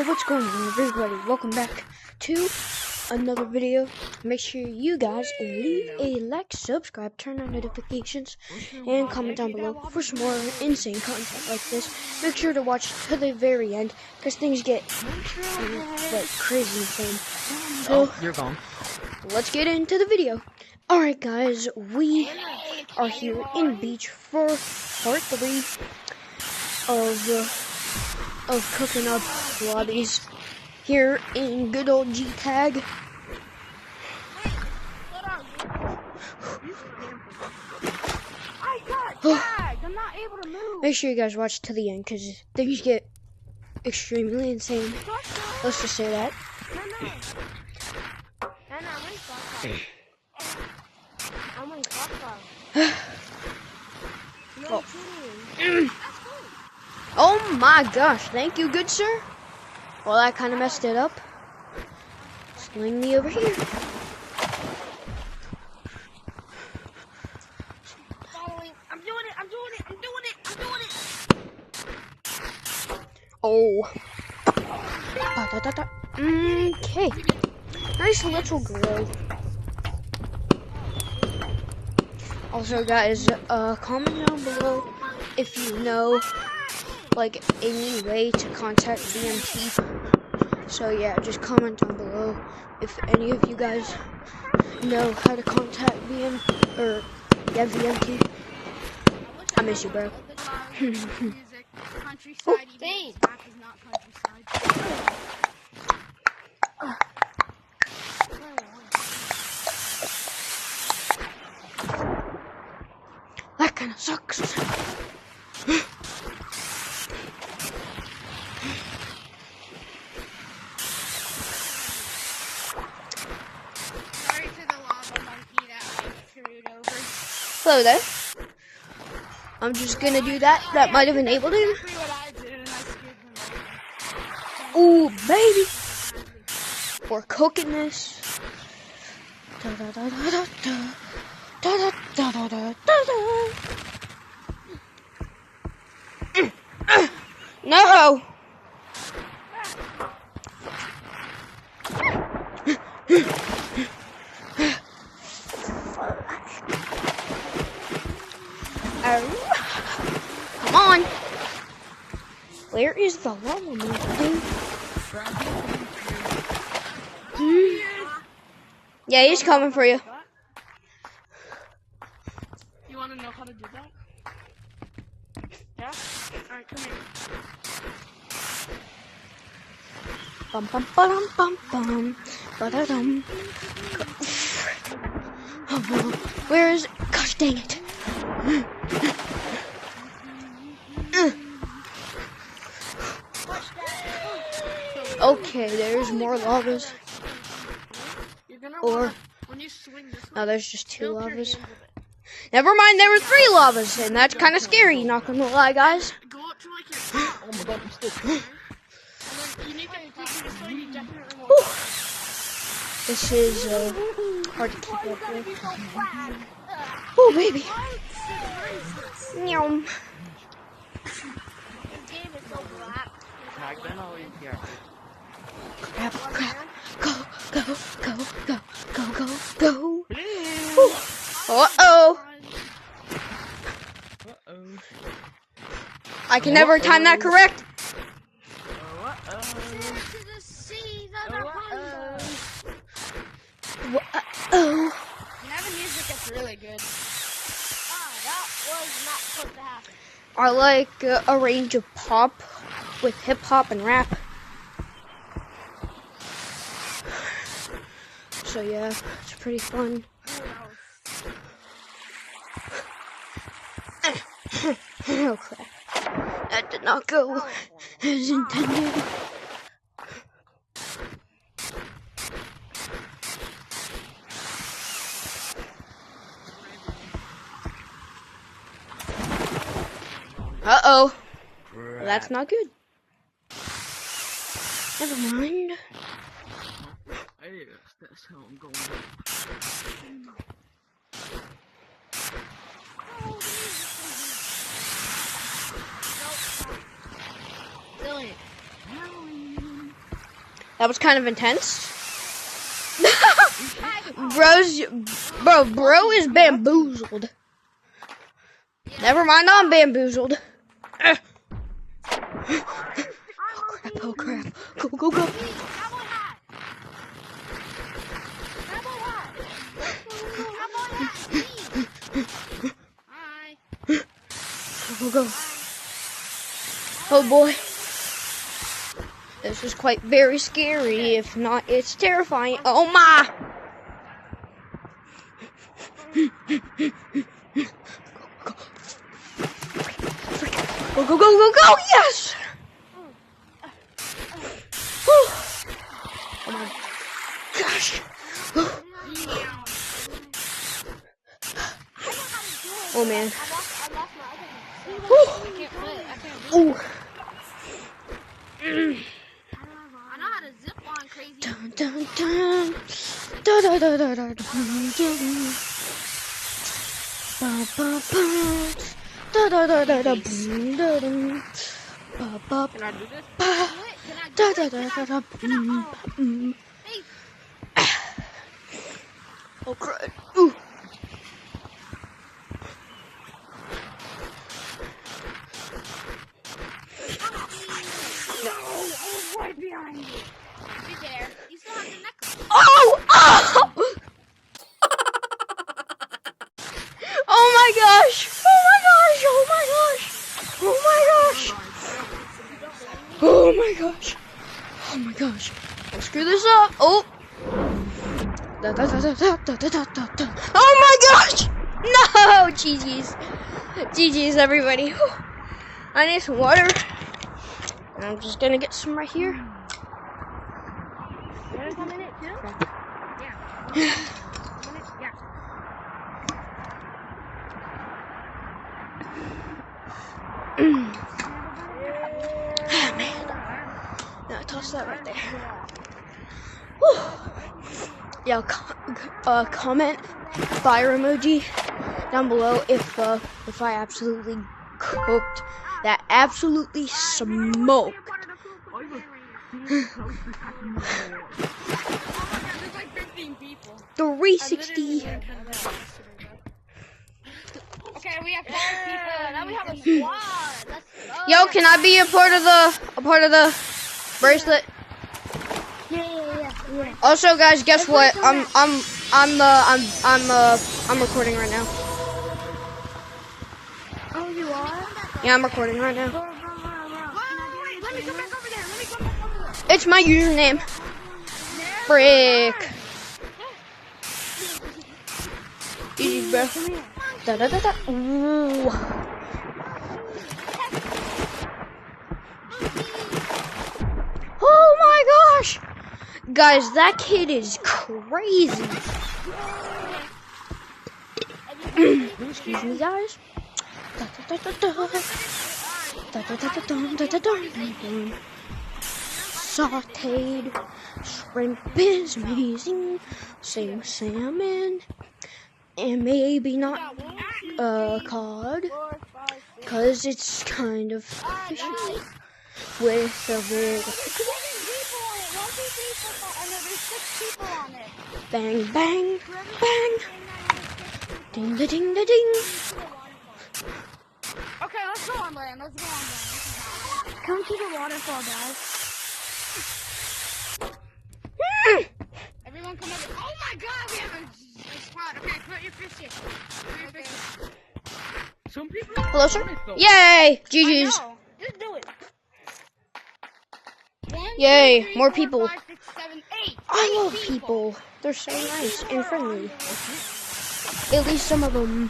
So what's going on, everybody? Welcome back to another video. Make sure you guys leave a like, subscribe, turn on notifications, and comment down below for some more insane content like this. Make sure to watch to the very end, because things get like crazy insane. So, you're gone. Let's get into the video. Alright guys, we are here in Beach for part 3 of cooking up lobbies here in good old GTag. I got tagged. I'm not able to move. Make sure you guys watch to the end because things get extremely insane. Let's just say that. I'm in Oh my gosh, thank you, good sir. Well, that kind of messed it up. Sling me over here. I'm doing it. Oh. Okay. Nice little grow. Also, guys, comment down below if you know, like, any way to contact VMT. So, yeah, just comment down below if any of you guys know how to contact VMT. I miss you, bro. Countryside, even map is not countryside. That kind of sucks. Sorry to the lava monkey that I screwed over. Hello there. I'm just gonna do that. That might have enabled him. Exactly what I did, and I screwed him over. Ooh, baby. We're cooking this. Da da da da da da. Da da da da da da. No. Come on. Where is the lava monkey? Yeah, he's coming for you. You want to know how to do that? Yeah? Alright, come here. Bum bum bum bum bum ba-da-dum. Where is it? Gosh dang it. Okay, there's more lavas. Or no, there's just 2 lavas. Never mind, there were 3 lavas, and that's kind of scary. Not gonna lie, guys. Go up to like your top. Oh my god, I'm stuck. And then you need to take your slide, you definitely want. This is hard to keep up with. Oh baby. Meow. This game is so black. Crap, crap. Go, go, go, go, go, go, go. Uh-oh. I can never time that correct. Uh-oh. Now the music is really good. That was not supposed to happen. I like a range of pop with hip-hop and rap. So yeah, it's pretty fun. Oh crap. That did not go as intended. Uh-oh. Well, that's not good. Never mind. That's how I'm going. That was kind of intense. Bro is bamboozled. Never mind, I'm bamboozled. Oh crap. Go, go, go. Go, go. Oh boy. This is quite very scary. If not, it's terrifying. Oh my! Go, go, go, go, go! Yes! Oh my gosh. Oh man. Ooh. I know how to zip line crazy. Dun, dun, dun. Da, da, da, da, da, dun, dun. Ba, ba, ba. Da, da, da, da, da, boom, da, dum. Ba, ba, Can I do this? ba. Da, da, da, da, da, boom, boom. Oh crud. Ooh. Right behind you. Be there. You still have the necklace. Oh! Oh! Oh my gosh! Oh my gosh! Oh my gosh! Oh my gosh! Oh my gosh! Oh my gosh! Don't screw this up! Oh! Da, da, da, da, da, da, da, da, da. Oh my gosh! No! GG's. GG's, everybody. Whew. I need some water. And I'm just gonna get some right here. You wanna come in it too? Yeah. Yeah. Ah, man. Now toss that right there. Whew. Yeah, comment fire emoji down below if I absolutely cooked that absolutely smoked. There's like 15 people. 360. Okay, we have 5 people. Now we have a squad. Let's go. Yo, can I be a part of the bracelet? Yeah. Also, guys, guess what? I'm recording right now. Oh, you are? Yeah, I'm recording right now. Wait, let me come back over there. It's my username. Frick. Easy, bro. Da da da da. Ooh. Oh my gosh! Guys, that kid is crazy. Excuse me, guys. Da, da, da, da, da. Da, da, da, da, dum, da, da, dum, dum, dum. Sauteed shrimp is amazing. Same with salmon. And maybe not cod, because it's kind of fishy with a little bang, bang, bang, ding da ding da ding. Okay, let's go on land. Come to the waterfall, guys. Everyone come over. Oh my god, we have a spot. Okay, put your fish in. Some people. Hello, sir. Yay! GG's. Just do it. Yay! More people. 5, 6, 7, 8. I love people. They're so nice and friendly. At least some of them.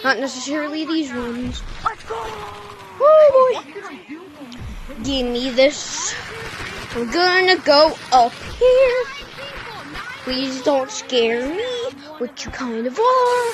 Not necessarily these ones. Let's go. Oh boy. Give me this. I'm gonna go up here. Please don't scare me. What you kind of are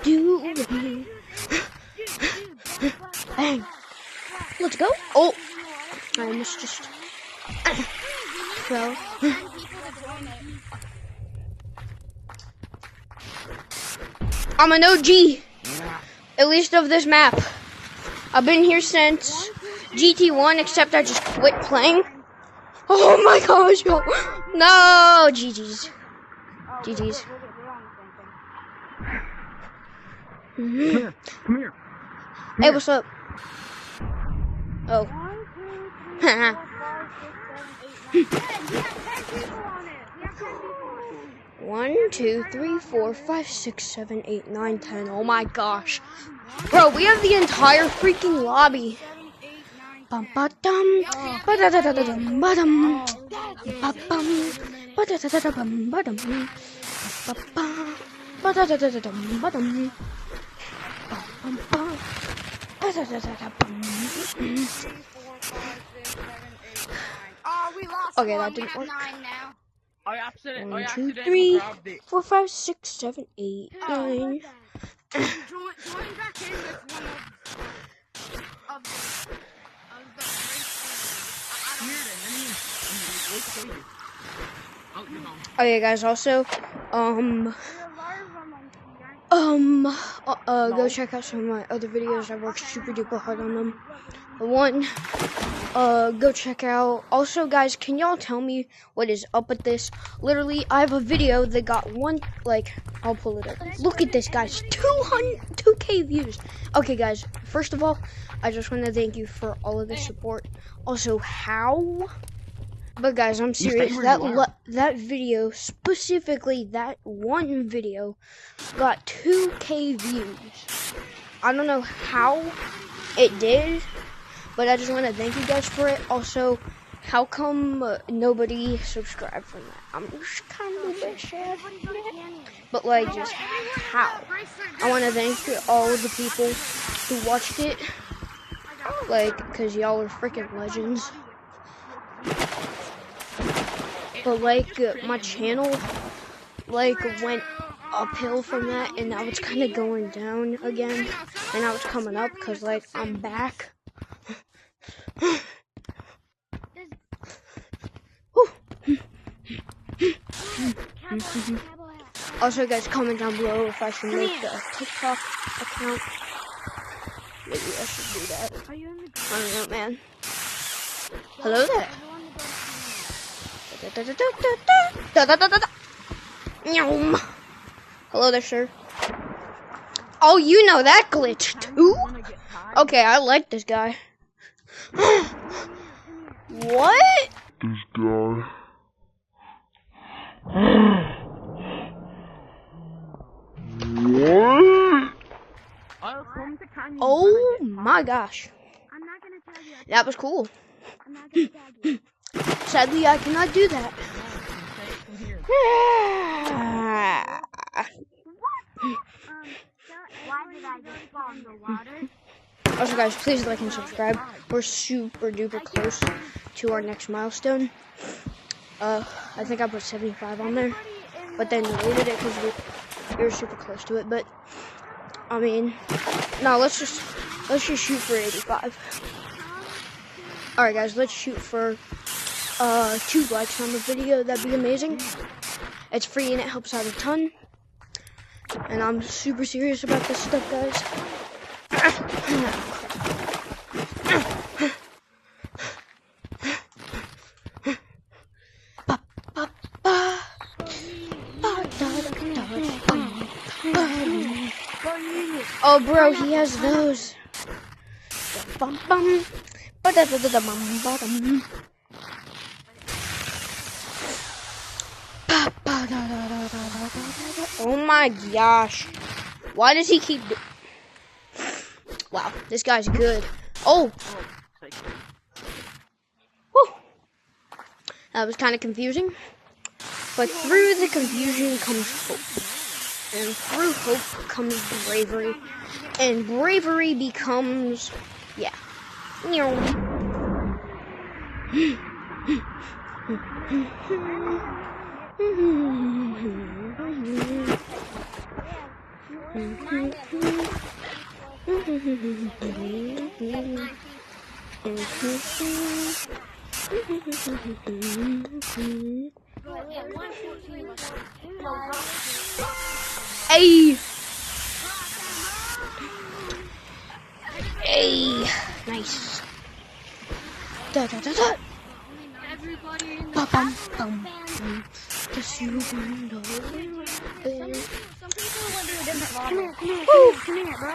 doing. Bang. Let's go. Oh. I almost just fell. I'm an OG. At least of this map. I've been here since GT1, except I just quit playing. Oh my gosh, yo. No, GG's. GG's. Come here. Come here. Hey, what's up? Oh. 1, 2, 3, 4, 5, 6, 7, 8, 9, 10. Oh my gosh. Bro, we have the entire freaking lobby. Bum ba dum, ba da da da da dum, ba dum, ba bum, ba da da da da bum, ba dum, ba ba, ba da da da da dum, ba dum, bum ba, ba da da da da bum. Oh, we lost. Okay, one. that didn't work. 9 now. 1, 2, 3, 4, 5, 6, 7, 8, 9. Join back in with one of the Oh yeah, guys. Also, go check out some of my other videos. I worked super duper hard on them. One, go check out. Also, guys, can y'all tell me what is up with this? Literally, I have a video that got I'll pull it up. Look at this, guys. 2K views. Okay, guys. First of all, I just want to thank you for all of the support. Also, how? But guys, I'm serious. That video, specifically that one video, got 2K views. I don't know how it did, but I just want to thank you guys for it. Also, how come nobody subscribed from that? I'm just kind of a bit sad. But just how? I want to thank all of the people who watched it. Cause y'all are freaking legends. But my channel went uphill from that, and now it's kind of going down again, and now it's coming up because I'm back. Also, guys, comment down below if I should make a TikTok account. Maybe I should do that. I don't know, man. Hello there. Hello there, sir. Oh, you know that glitch too? Okay, I like this guy. What? This guy. What? Oh my gosh. That was cool. Sadly, I cannot do that. Also, guys, please like and subscribe. We're super duper close to our next milestone. I think I put 75 on there, but then deleted it because we were super close to it. But I mean, no, let's just shoot for 85. All right, guys, let's shoot for 2 likes on the video. That'd be amazing. It's free and it helps out a ton. And I'm super serious about this stuff, guys. Oh, bro, he has those. Oh my gosh. Why does he keep... Wow, this guy's good. Oh! Whew. That was kind of confusing. But through the confusion comes hope. And through hope comes bravery. And bravery becomes... Yeah. Hey! Hey! Nice. Da da da da. everybody in the Bum, bum, bum. bum. Just you and Some people went to a different level. Come here, bro.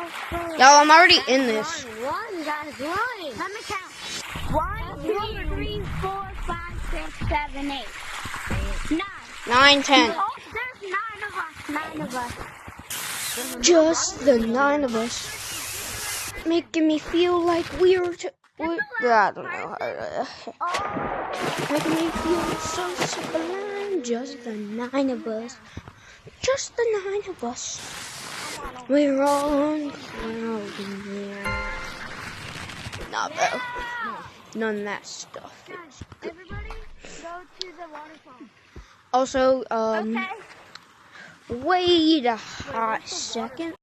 Yo, I'm already in this. One, guys, one. Let me count. 1, 2, 3, 4, 5, 6, 7, 8. 9. 9, 10. Oh, there's 9 of us. 9 of us. Just the 9 of us. Making me feel like we're I don't know. Making me feel so sublime. Just the 9 of us. Just the 9 of us. We're on cloud here. Nah, bro. None of that stuff. Guys, everybody go to the waterfall. Also, Okay. wait a hot second.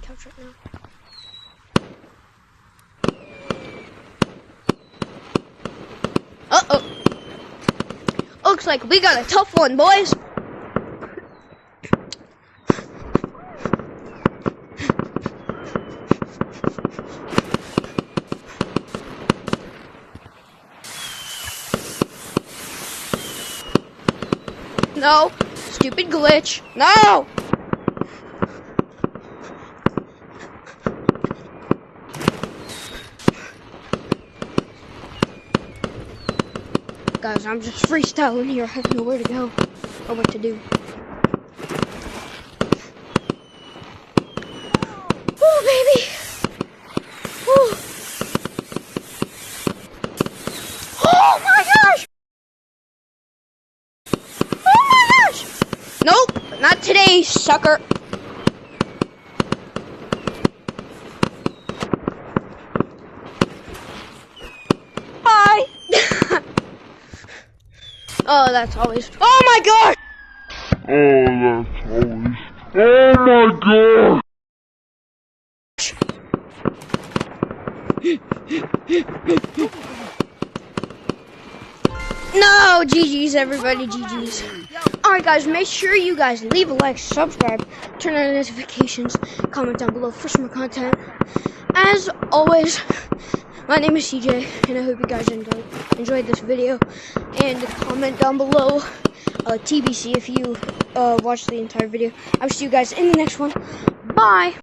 Couch right now. Uh-oh. Looks like we got a tough one, boys. No. Stupid glitch. No! Guys, I'm just freestyling here. I have nowhere to go or what to do. Oh, baby! Ooh. Oh my gosh! Oh my gosh! Nope, not today, sucker. Hi! Oh, that's always. Oh my gosh! Oh, that's always. Oh my god! No, GG's everybody, GG's. Alright guys, make sure you guys leave a like, subscribe, turn on notifications, comment down below for some more content. As always, my name is CJ, and I hope you guys enjoyed this video. And comment down below TBC if you watched the entire video. I'll see you guys in the next one. Bye!